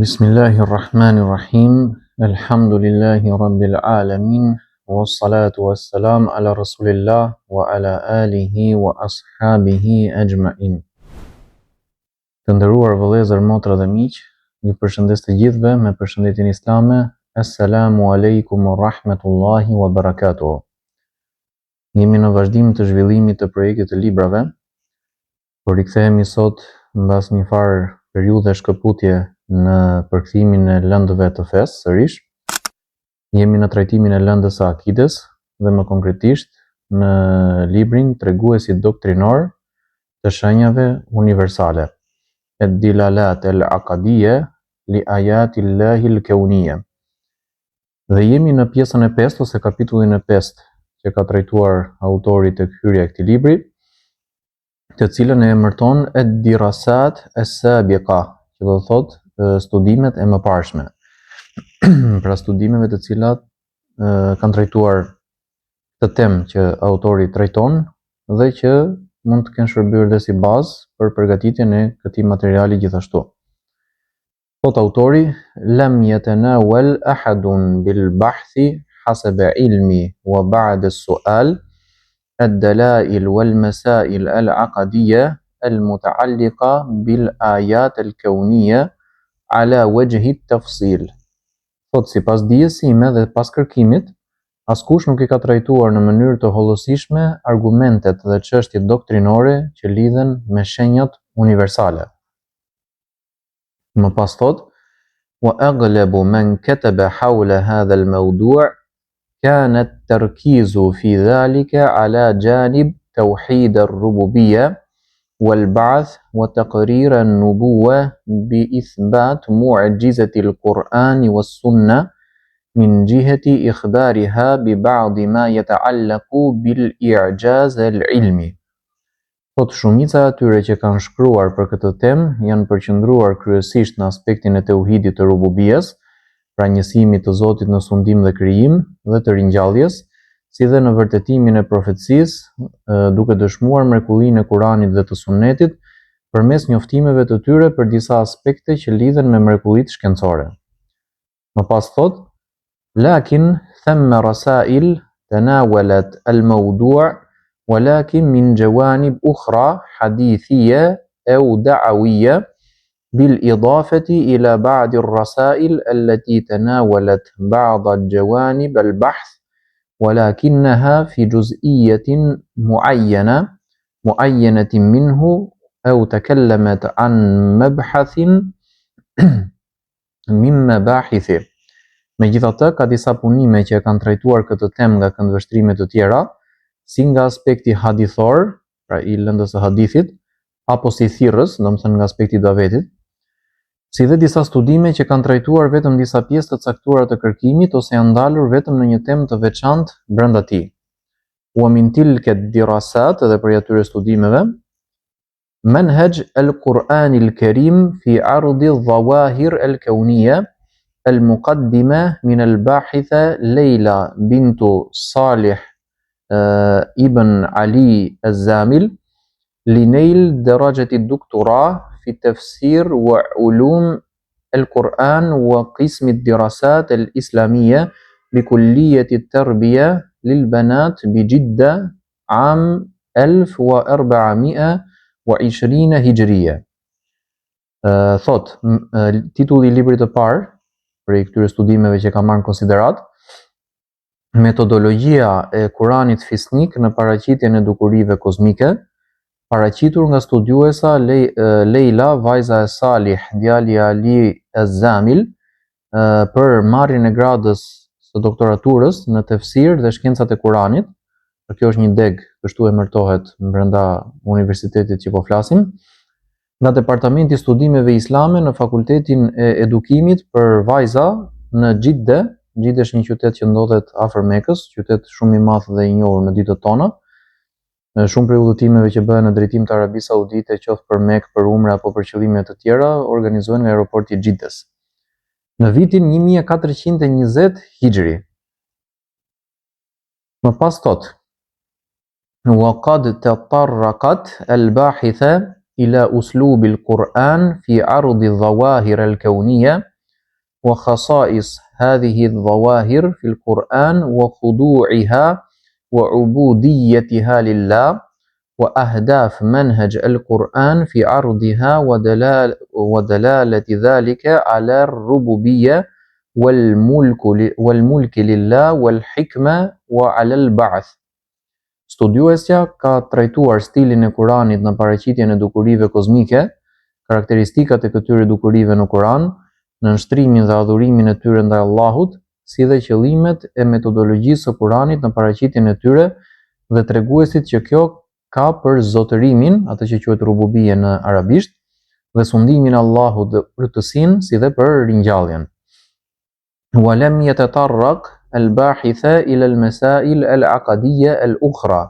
Bismillahirrahmanirrahim. Alhamdulillahi rabbil alamin. Wassalatu wassalam ala rasulillah wa ala alihi wa ashabihi ajma'in. Të nderuar vëllezër, motra dhe miq, ju përshëndes të gjithëve me përshëndetjen islame. Assalamu alaikum wa rahmatullahi wa barakatuh. Jemi në vazhdim të zhvillimit të projektit të librave. Por rikthehemi sot mbas një farë periudhe shkëputje në përkthimin e lëndëve të fesë sërish. Jemi në trajtimin e lëndës së akides dhe më konkretisht në librin treguesi doktrinor të shenjave universale, Ad-Dilalat al-Aqadiyya li Ayatillahi al-Kawniyya. Dhe jemi në pjesën e 5 ose kapitullin e 5 që ka trajtuar autori tek hyrja e këtij libri, të cilën e emërton Ad-Dirasat as-Sabiqa, që do të thotë studimet e mëparshme. Pra studimeve të cilat kanë trajtuar këtë temë që autori trajton dhe që mund të kenë shërbyer dhe si bazë për përgatitjen e këtij materiali gjithashtu. Thot autori: "Lam yatanawal ahadun bil bahthi hasab ilmi wa ba'da as-su'al ad-dalail wal masail al-aqadiyya al-muta'alliqa bil ayat al-kawniyya ala wajhi at-tafsil." Thot, sipas dijes sime dhe pas kërkimit, askush nuk i ka trajtuar në mënyrë të hollësishme argumentet dhe çështjet doktrinore që lidhen me shenjat universale. Më pas thot: "Wa aghlabu man kataba hawla hadha al-mawdu' kana at-tarkizu fi dhalika ala janib tawhid ar-rububiyya والبعث وتقرير النبوة بإثبات معجزة القرآن والسنة من جهة إخبارها ببعض ما يتعلق بالإعجاز العلمي. Thot, shumica e atyre që kanë shkruar për këtë temë janë përqendruar kryesisht në aspektin e tauhidit të rububies, pra njësimit të Zotit në sundim dhe krijim dhe të ringjalljes, si dhe në vërtetimin e profecisë, duke dëshmuar mrekullinë e Kuranit dhe të Sunetit përmes njoftimeve të tyre për disa aspekte që lidhen me mrekullitë shkencore. Më pas thot: "Lakin thamma rasail tanawalat al-mawdu' walakin min jawanib ukhra hadithiyya aw da'awiyya bil idafati ila ba'd ar-rasail allati tanawalat ba'd al-jawanib al-bahth ولكنها في جزئية معينة منه أو تكلمت عن مبحث من مباحثه." Megjithatë, ka disa punime që kanë trajtuar këtë temë nga këndvështrime të tjera, si nga aspekti hadithor, pra i lëndës së hadithit, apo si thirrës, domethënë nga aspekti i davetit, si dhe disa studime që kanë trajtuar vetëm disa pjesë të caktuara të kërkimit ose janë ndalur vetëm në një temë të veçantë brenda tij. Wa min tilka ad-dirasat, dhe për atyre studimeve, manhaj al-Qur'an al-Karim fi 'ard al-dhawahir al-kawniyya al-muqaddima min al-bahitha Leila bintu Salih ibn Ali az-Zamil لنيل درجة الدكتوراه في التفسير وعلوم القرآن وقسم الدراسات الإسلامية بكلية التربية للبنات بجدة عام 1420 هجرية. Thot, titulli i librit të parë për këtyre studimeve që ka marrë në konsiderat: Metodologjia e Kuranit fisnik në paraqitjen e dukurive kozmike, paraqitur nga studiuesa Leila, vajza e Salih, djali i Ali az-Zamil, për marrjen e gradës së doktoraturës në tefsir dhe shkencat e Kuranit. Kjo është një deg, kështu emërtohet brenda universitetit që po flasim, nga Departamenti i Studimeve Islame në Fakultetin e Edukimit për vajza në Gjidde. Gjidde është një qytet që ndodhet afër Mekës, qytet shumë i madh dhe i njohur në ditët tona. Shumë prej udhëtimeve që bëhen në drejtim të Arabisë Saudite, qoftë për Mekë, për umre apo për qëllime të tjera, organizohen nga aeroporti i Gjiddes. Në vitin 1420 Hijri. Më pas thot: "Wa qad tatarraqat al-bahitha ila uslub al-Quran fi 'ard al-dhawahir al-kawniyya وخصائص هذه الظواهر في القرآن وخضوعها وعبوديتها لله وأهداف منهج القرآن في عرضها ودلالة ذلك على الربوبية والملك لله والحكمة وعلى البعث. Studiuesja ka trajtuar stilin e Kuranit në paraqitjen e dukurive kozmike, karakteristikat e këtyre dukurive në Kuran, në nshtrimin dhe adhurimin e tyre ndaj Allahut, si dhe qëllimet e metodologjisë së Kuranit në paraqitjen e tyre dhe treguesit që kjo ka për zotërimin, atë që quhet rububie në arabisht, dhe sundimin e Allahut dhe plotësinë, si dhe për ringjalljen. ولم يتطرق الباحث إلى المسائل العقدية الأخرى.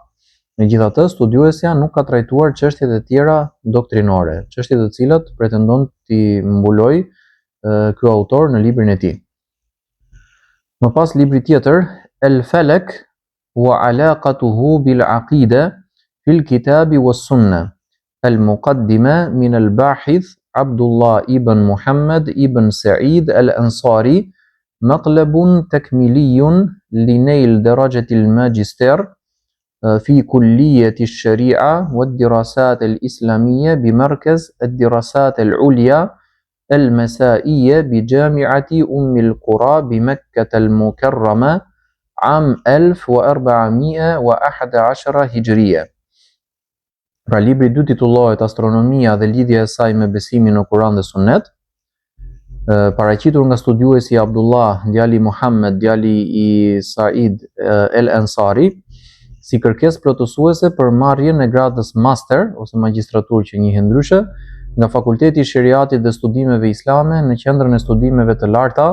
Megjithatë, studiuesja nuk ka trajtuar çështjet e tjera doktrinore, çështje të cilat pretendon t'i mbuloj ky autor në librin e tij. Më pas libri tjetër, El-Falak wa alaqatuhu bil-aqida fil kitabi was-sunnah, al-muqaddima min al-bahith Abdullah ibn Muhammad ibn Sa'id al-Ansari, مطلب تكميلي لنيل درجة الماجستير في كلية الشريعة والدراسات الإسلامية بمركز الدراسات العليا المسائية بجامعة أم القرى بمكة المكرمة عام 1411 هجرية. Pra libri i dytë titullohet Astronomia dhe lidhja e saj me besimin në Kur'an dhe Sunet. Paraqitur nga studiuesi Abdullah, djali Muhammed, djali i Said el-Ansari, si kërkesë plotësuese për marrjen e gradës master ose magjistraturë që njihet ndryshe nga Fakulteti i Sheriatit dhe Studimeve Islame në Qendrën e Studimeve të Larta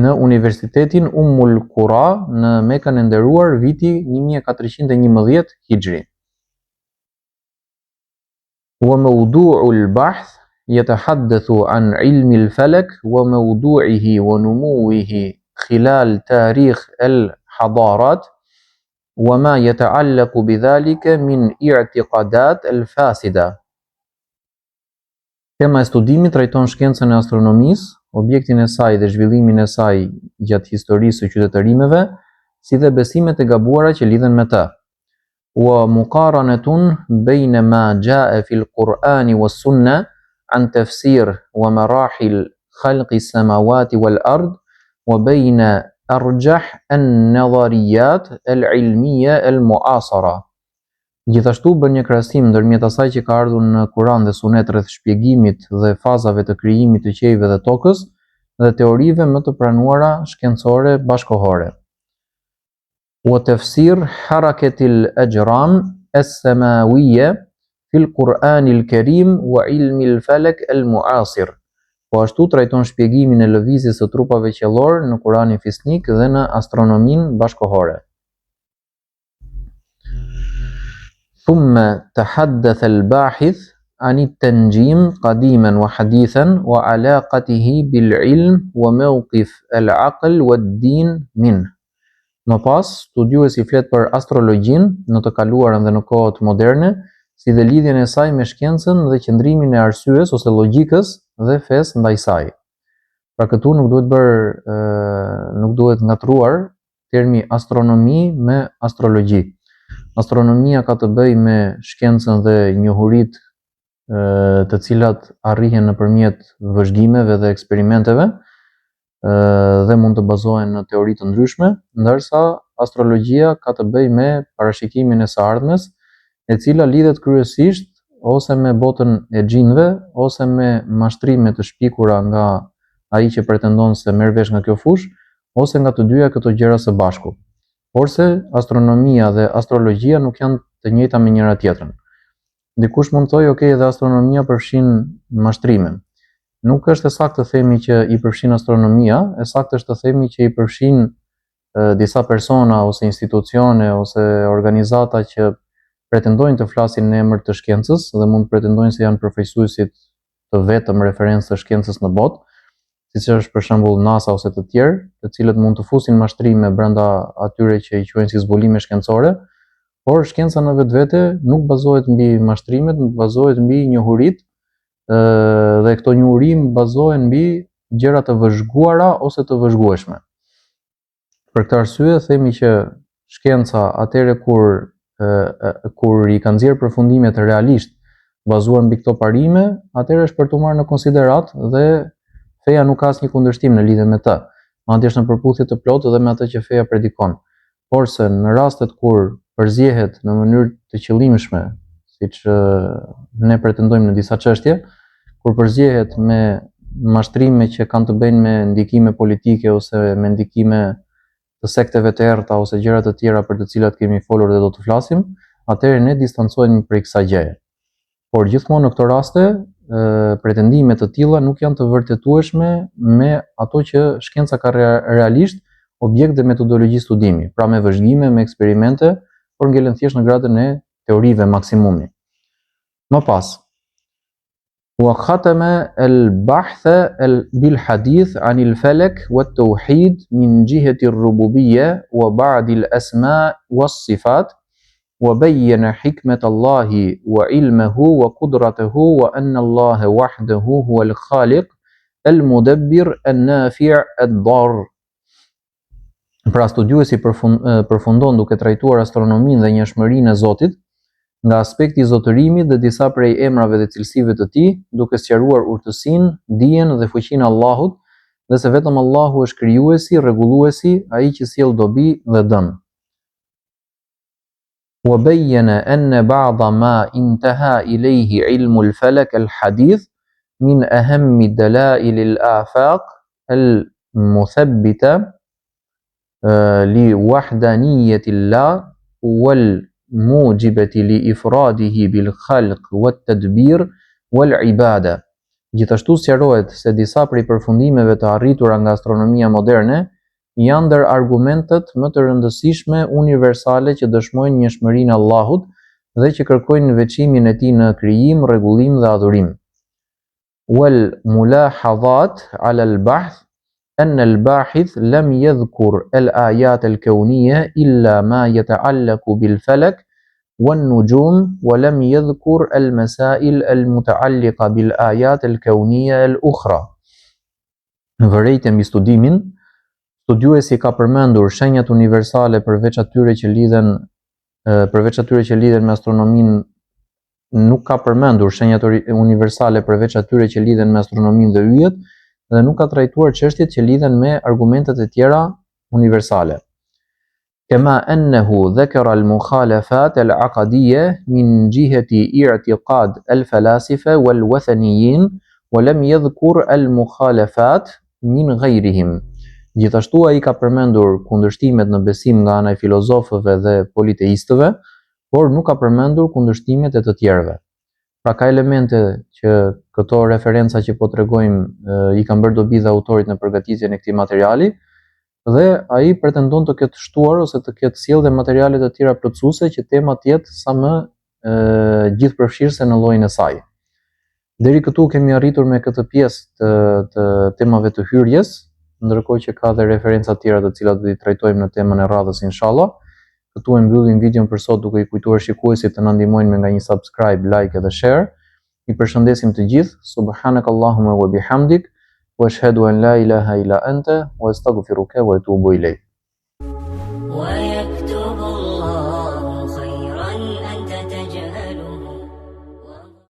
në Universitetin Ummul Qura në Mekën e nderuar viti 1411 Hijri. Wa mawdu'ul bahth يتحدث عن علم الفلك وموضوعه ونموه خلال تاريخ الحضارات وما يتعلق بذلك من اعتقادات الفاسدة. Tema e studimit trajton shkencën e astronomisë, objektin e saj dhe zhvillimin e saj gjatë historisë së qytetërimeve, si dhe besimet e gabuara që lidhen me të. Wa muqaranatun bayna ma jaa fi al-Qur'ani was-sunnah عن تفسير ومراحل خلق السماوات والأرض وبين أرجح النظريات العلمية المعاصرة. Gjithashtu bën një krahasim ndërmjet asaj që ka ardhur në Kur'an dhe Sunet rreth shpjegimit dhe fazave të krijimit të qiejve dhe tokës dhe teorive më të pranuara shkencore bashkohore. Wa tafsir harakatil ajram as-samawiyya fil Qur'anil Karim wa ilmil falak al-mu'asir. Po ashtu trajton shpjegimin e lëvizjes së trupave qiellor në Kur'anin fisnik dhe në astronominë bashkohore. ثم تحدث الباحث عن التنجيم قديما وحديثا وعلاقته بالعلم وموقف العقل والدين منه. Më pas, studiuesi flet për astrologjinë në të kaluarën dhe në kohët moderne, si dhe lidhjen e saj me shkencën dhe qëndrimin e arsyes ose logjikës dhe fesë ndaj saj. Pra këtu nuk duhet ngatruar termi astronomi me astrologji. Astronomia ka të bëjë me shkencën dhe njohuritë të cilat arrihen nëpërmjet vëzhgimeve dhe eksperimenteve dhe mund të bazohen në teori të ndryshme, ndërsa astrologjia ka të bëjë me parashikimin e së ardhmes, e cila lidhet kryesisht ose me botën e xhinëve ose me mashtrime të shpikura nga ai që pretendon se merr vesh nga kjo fushë ose nga të dyja këto gjëra së bashku. Porse astronomia dhe astrologjia nuk janë të njëjta me njëra tjetrën. Dikush mund të thojë, okay, edhe astronomia përfshin mashtrime. Nuk është e saktë të themi që i përfshin astronomia, e saktë është të themi që i përfshin disa persona ose institucione ose organizata që pretendojnë të flasin në emër të shkencës dhe mund të pretendojnë se janë përfaqësuesit të vetëm referencë të shkencës në botë, siç është për shembull NASA ose të tjerë, të cilët mund të fusin mashtrime brenda atyre që i quajnë si zbulime shkencore, por shkenca në vetvete nuk bazohet mbi mashtrimet, nuk bazohet mbi njohuritë dhe këto njohuri bazohen mbi gjëra të vëzhguara ose të vëzhgueshme. Për këtë arsye themi që shkenca atëherë kur i ka nxjerrë përfundimet realisht bazuar mbi këto parime, atëherë është për të marrë në konsiderat dhe feja nuk ka asnjë kundërshtim në lidhje me të. Madje është në përputhje të plotë dhe me atë që feja predikon. Porse në rastet kur përzjehet në mënyrë të qëllimshme, siç ne pretendojmë në disa çështje, kur përzjehet me mashtrime që kanë të bëjnë me ndikime politike ose me ndikime të sekteve të errta ose gjëra të tjera për të cilat kemi folur dhe do të flasim, atëherë ne distancohemi prej kësaj gjëje. Por gjithmonë në këto raste, pretendimet të tilla nuk janë të vërtetueshme me ato që shkenca ka realisht objekt dhe metodologji studimi, pra me vëzhgime, me eksperimente, por ngelen thjesht në gradën e teorive maksimumi. Më pas, wa khatama al-bahth bil-hadith an al-falak wat-tauhid min jihati ar-rububiyyah wa ba'd al-asma' was-sifat وبين حكمة الله وعلمه وقدرته وأن الله وحده هو الخالق المدبر النافع الضار. Pra studiuesi përfundon duke trajtuar astronominë dhe njohshmërinë e Zotit nga aspekti i zotërimit dhe disa prej emrave dhe cilësive të tij, duke sqaruar urtësinë, dijen dhe fuqinë e Allahut, dhe se vetëm Allahu është krijuesi, rregulluesi, ai që sjell dobi dhe dëm. وبين أن بعض ما انتهى إليه علم الفلك الحديث من أهم دلائل الآفاق المثبتة لوحدانية الله والموجبة لإفراده بالخلق والتدبير والعبادة. Gjithashtu sqarohet se disa prej përfundimeve të arritura nga astronomia moderne janë ndër argumentet më të rëndësishme universale që dëshmojnë njohshmërinë e Allahut dhe që kërkojnë veçimin e tij në krijim, rregullim dhe adhurim. Wal mulahadhat ala al-bahth an al-bahith lam yadhkur al-ayat al-kawniyya illa ma yata'allaqu bil-falak wan-nujum wa lam yadhkur al-masail al-muta'alliqa bil-ayat al-kawniyya al-ukhra. Vërejtje mbi studimin, studiuesi ka përmendur shenjat universale përveç atyre që lidhen me astronominë, nuk ka përmendur shenjat universale përveç atyre që lidhen me astronominë dhe yjet, dhe nuk ka trajtuar çështjet që lidhen me argumentet e tjera universale. Kama annahu dhakara al-mukhalafat al-aqdiyya min jihati i'tiqad al-falasifa wal-wathaniyin wa lam yadhkur al-mukhalafat min ghayrihim. Gjithashtu ai ka përmendur kundërshtimet në besim nga ana e filozofëve dhe politeistëve, por nuk ka përmendur kundërshtimet e të tjerëve. Pra ka elemente që këto referenca që po tregojmë i kanë bërë dobi dhe autorit në përgatitjen e këtij materiali, dhe ai pretendon të ketë shtuar ose të ketë sjellë dhe materiale të tjera plotësuese që tema të jetë sa më gjithëpërfshirëse në llojin e saj. Deri këtu kemi arritur me këtë pjesë të temave të hyrjes, ndërkohë që ka dhe referenca tjera të cilat do t'i trajtojmë në temën e radhës inshallah. Këtu e mbyllim videon për sot duke i kujtuar shikuesit të na ndihmojnë me nga një subscribe, like edhe share. I përshëndesim të gjithë. Subhanakallahumma wa bihamdik wa ashhadu an la ilaha illa anta wa astaghfiruka wa atubu ilayk.